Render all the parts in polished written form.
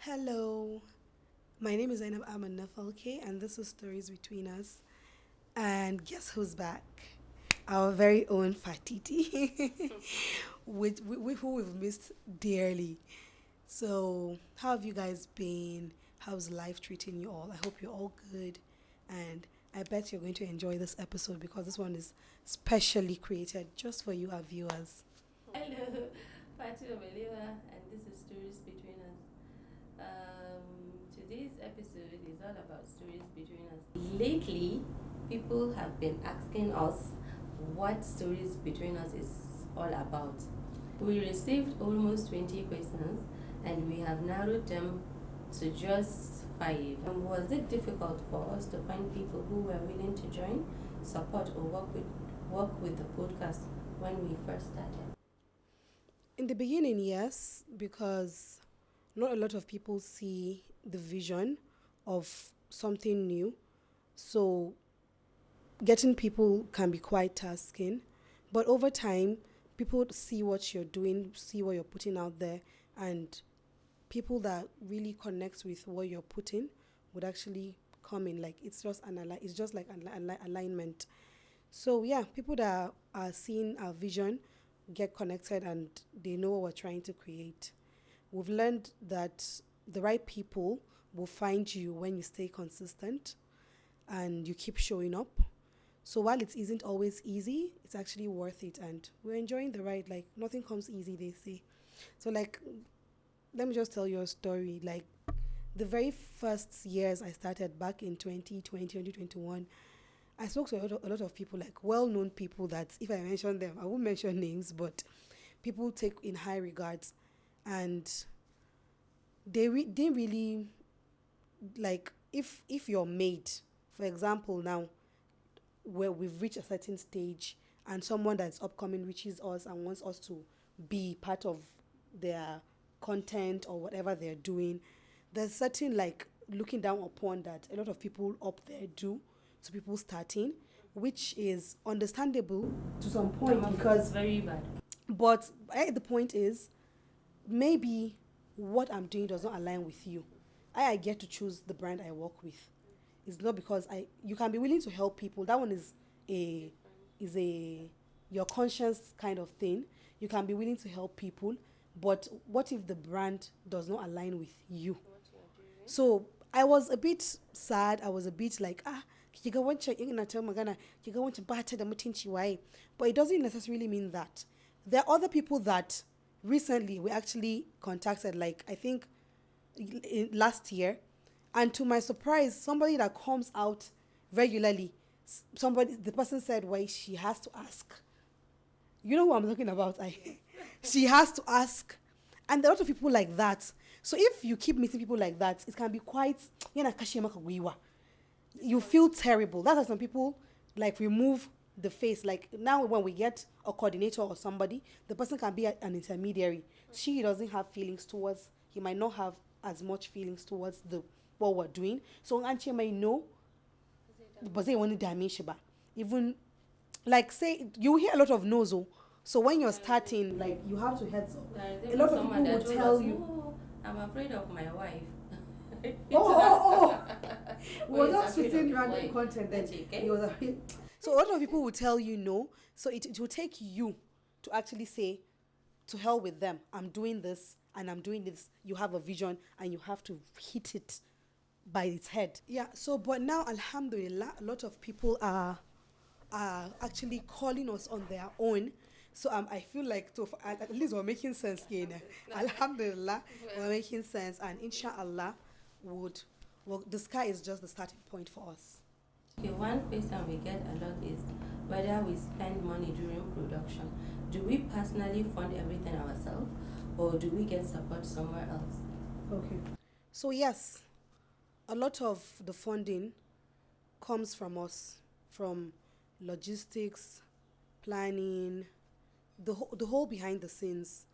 Hello, my name is Zainab Aman Nafalke, and this is Stories Between Us. And guess who's back? Our very own Fatiti, who we've missed dearly. So, how have you guys been? How's life treating you all? I hope you're all good. And I bet you're going to enjoy this episode because this one is specially created just for you, our viewers. Hello, Fatima Meliwa, and this is Stories Between Us. Today's episode is all about stories between us. Lately, people have been asking us what Stories Between Us is all about. We received almost 20 questions, and we have narrowed them to just 5. Was it difficult for us to find people who were willing to join, support, or work with the podcast when we first started? In the beginning, yes, because not a lot of people see the vision of something new. So getting people can be quite tasking. But over time, people see what you're doing, see what you're putting out there, and people that really connect with what you're putting would actually come in. Like it's just like alignment. So yeah, people that are seeing our vision get connected and they know what we're trying to create. We've learned that the right people will find you when you stay consistent and you keep showing up. So while it isn't always easy, it's actually worth it and we're enjoying the ride. Like nothing comes easy, they say. So like let me just tell you a story. Like the very first years I started back in 2020, 2021, I spoke to a lot of people, like well-known people that if I mention them, I won't mention names, but people take in high regards. And didn't really, like, if you're made, for example, now, where we've reached a certain stage and someone that's upcoming reaches us and wants us to be part of their content or whatever they're doing, there's certain like looking down upon that a lot of people up there do to people starting, which is understandable to some point Because because very bad. but the point is maybe what I'm doing does not align with you. I get to choose the brand I work with. It's not because I you can be willing to help people. That one a is a your conscience kind of thing. You can be willing to help people, but what if the brand does not align with you? So I was a bit sad. I was a bit like, kiga wancan ina ta magana, kiga wancan ba ta da mutunci waye. But it doesn't necessarily mean that. There are other people that recently we actually contacted, like I think last year, and to my surprise, somebody that comes out regularly, somebody the person said, "Why she has to ask." You know who I'm talking about? I she has to ask, and there are a lot of people like that. So if you keep meeting people like that, it can be quite you feel terrible. That's why some people like remove the face. Like now, when we get a coordinator or somebody, the person can be an intermediary. She doesn't have feelings towards. He might not have as much feelings towards the what we're doing. So Anche may know, but they want to damage ba. Even like say you hear a lot of no's. Oh. So when you're starting, like you have to heads up. A lot of people will tell you. "No, I'm afraid of my wife." We were just shooting random content then. He was so a lot of people will tell you no. So it will take you to actually say, to hell with them. I'm doing this and I'm doing this. You have a vision and you have to hit it by its head. Yeah. So but now Alhamdulillah, a lot of people are actually calling us on their own. So I feel like at least we're making sense here. Alhamdulillah, we're making sense, and inshallah, would well the sky is just the starting point for us. Okay, one question we get a lot is whether we spend money during production. Do we personally fund everything ourselves, or do we get support somewhere else? Okay. So yes, a lot of the funding comes from us, from logistics, planning, the whole behind the scenes,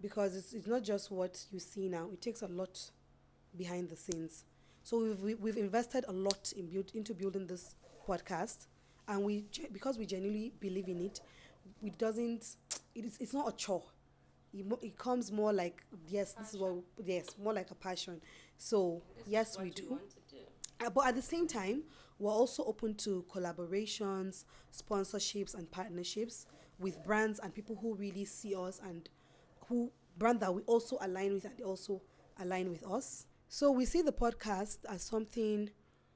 because it's not just what you see now. It takes a lot behind the scenes. So we've invested a lot into building this podcast, and because we genuinely believe in it, it doesn't it's not a chore. it comes more like, yes, this is what, yes, more like a passion. So yes, we do. But at the same time, we're also open to collaborations, sponsorships, and partnerships with brands and people who really see us and who brand that we also align with and they also align with us. So we see the podcast as something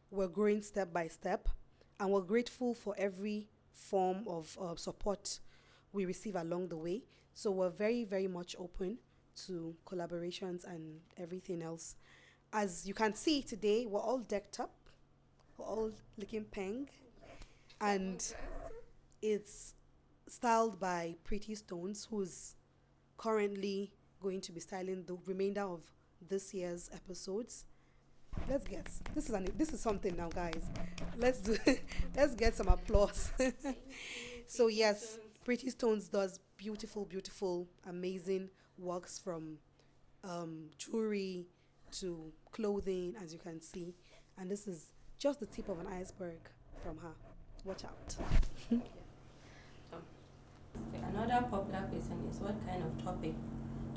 we're growing step by step, and we're grateful for every form of support we receive along the way. So we're very, very much open to collaborations and everything else. As you can see today, we're all decked up, we're all looking peng, and it's styled by Pretty Stones, who's currently going to be styling the remainder of this year's episodes. Let's get this is something now, guys. Let's do let's get some applause. So yes, Pretty Stones does beautiful, beautiful, amazing works from jewelry to clothing, as you can see, and this is just the tip of an iceberg from her. Watch out. Another popular question is what kind of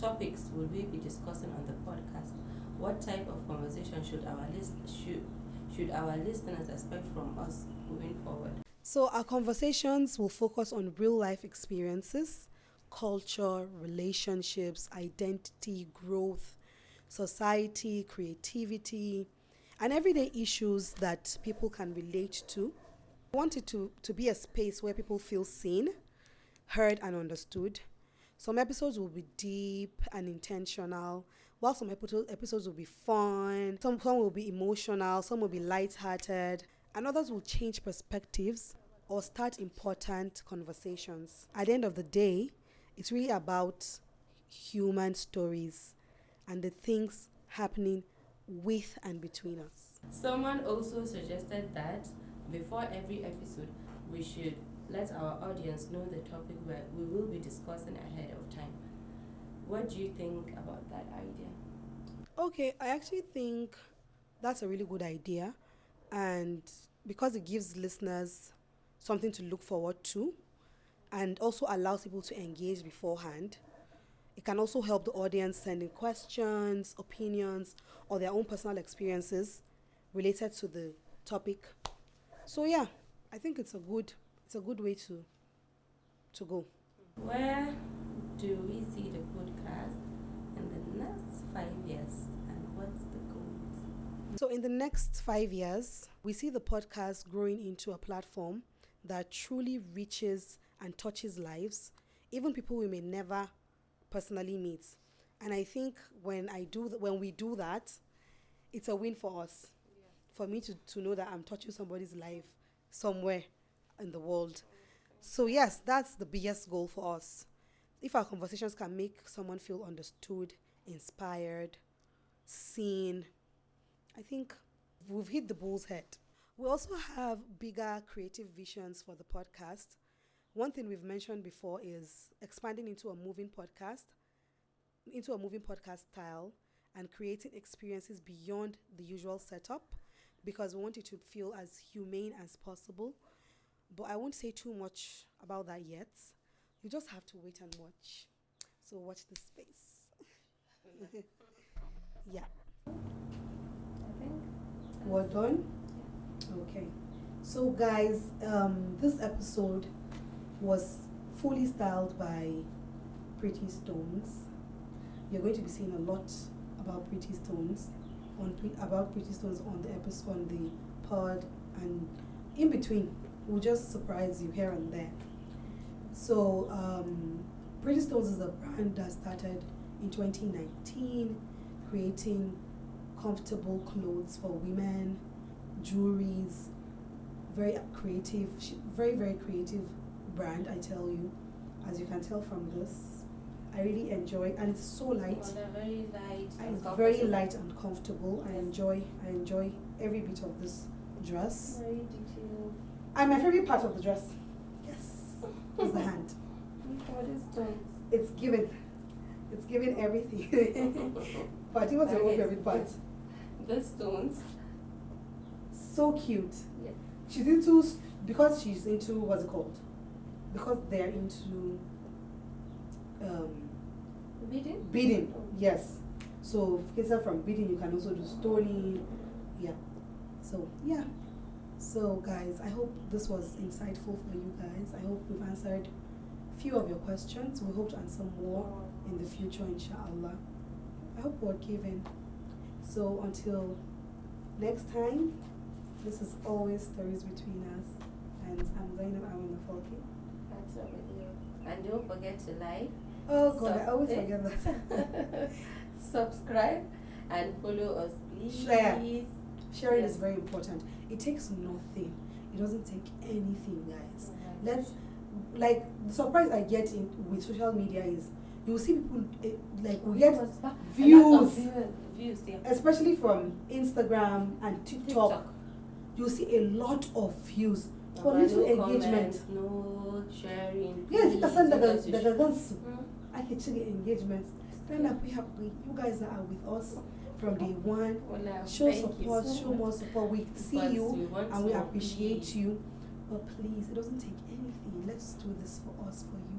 topics will we be discussing on the podcast? What type of conversation should our listeners expect from us moving forward? So our conversations will focus on real life experiences, culture, relationships, identity, growth, society, creativity, and everyday issues that people can relate to. We want it to be a space where people feel seen, heard, and understood. Some episodes will be deep and intentional, while some episodes will be fun, some will be emotional, some will be light-hearted, and others will change perspectives or start important conversations. At the end of the day, it's really about human stories and the things happening with and between us. Someone also suggested that before every episode, we should let our audience know the topic where we will be discussing ahead of time. What do you think about that idea? Okay, I actually think that's a really good idea, and because it gives listeners something to look forward to and also allows people to engage beforehand, it can also help the audience send in questions, opinions, or their own personal experiences related to the topic. So yeah, I think it's a good way to go. Where do we see the podcast in the next 5 years, and what's the goal? So in the next 5 years, we see the podcast growing into a platform that truly reaches and touches lives, even people we may never personally meet. And I think when we do that, it's a win for us. Yeah. For me to know that I'm touching somebody's life somewhere in the world. So yes, that's the biggest goal for us. If our conversations can make someone feel understood, inspired, seen, I think we've hit the bull's head. We also have bigger creative visions for the podcast. One thing we've mentioned before is expanding into a moving podcast style and creating experiences beyond the usual setup, because we want it to feel as humane as possible. But I won't say too much about that yet. You just have to wait and watch. So watch this space. Yeah. I think We're done? Okay. So guys, this episode was fully styled by Pretty Stones. You're going to be seeing a lot about Pretty Stones on the episode, on the pod, and in between. We'll just surprise you here and there. So, Pretty Stones is a brand that started in 2019, creating comfortable clothes for women, jewelries, very creative, very, very creative brand, I tell you. As you can tell from this, I really enjoy, and it's so light. well, they're very light. And it's very light and comfortable. I enjoy every bit of this dress. Very detailed. And my favorite part of the dress, yes, is the hand. What is stones? It's given everything. But what's your own favorite part? The stones. So cute. Yes. She's into, because she's into, what's it called? Because they're into Bidding? Bidding, yes. So aside from bidding, you can also do story. Yeah. So yeah. So guys, I hope this was insightful for you guys. I hope we've answered a few of your questions. We hope to answer more in the future, inshallah. I hope we're given. So until next time, this is always Stories Between Us, and I'm Zainab Amin Falki. That's what we do. And don't forget to like. Oh God, I always forget that. Subscribe and follow us, please. Sharing is very important. It takes nothing. It doesn't take anything, guys. Let's, like, the surprise I get in with social media is you will see people we get views, yeah. especially from Instagram and TikTok. You see a lot of views, but little engagement. Comments, no sharing. Yes, that's I can check engagement. Then like you guys that are with us from day one. Show support, show more support. We see you and we appreciate you. But please, it doesn't take anything. Let's do this for us, for you.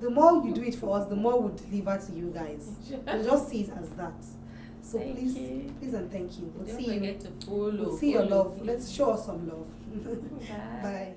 The more you do it for us, the more we deliver to you guys. We just see it as that. So please and thank you. Don't forget to follow. We'll see your love. Let's show us some love. Bye. Bye.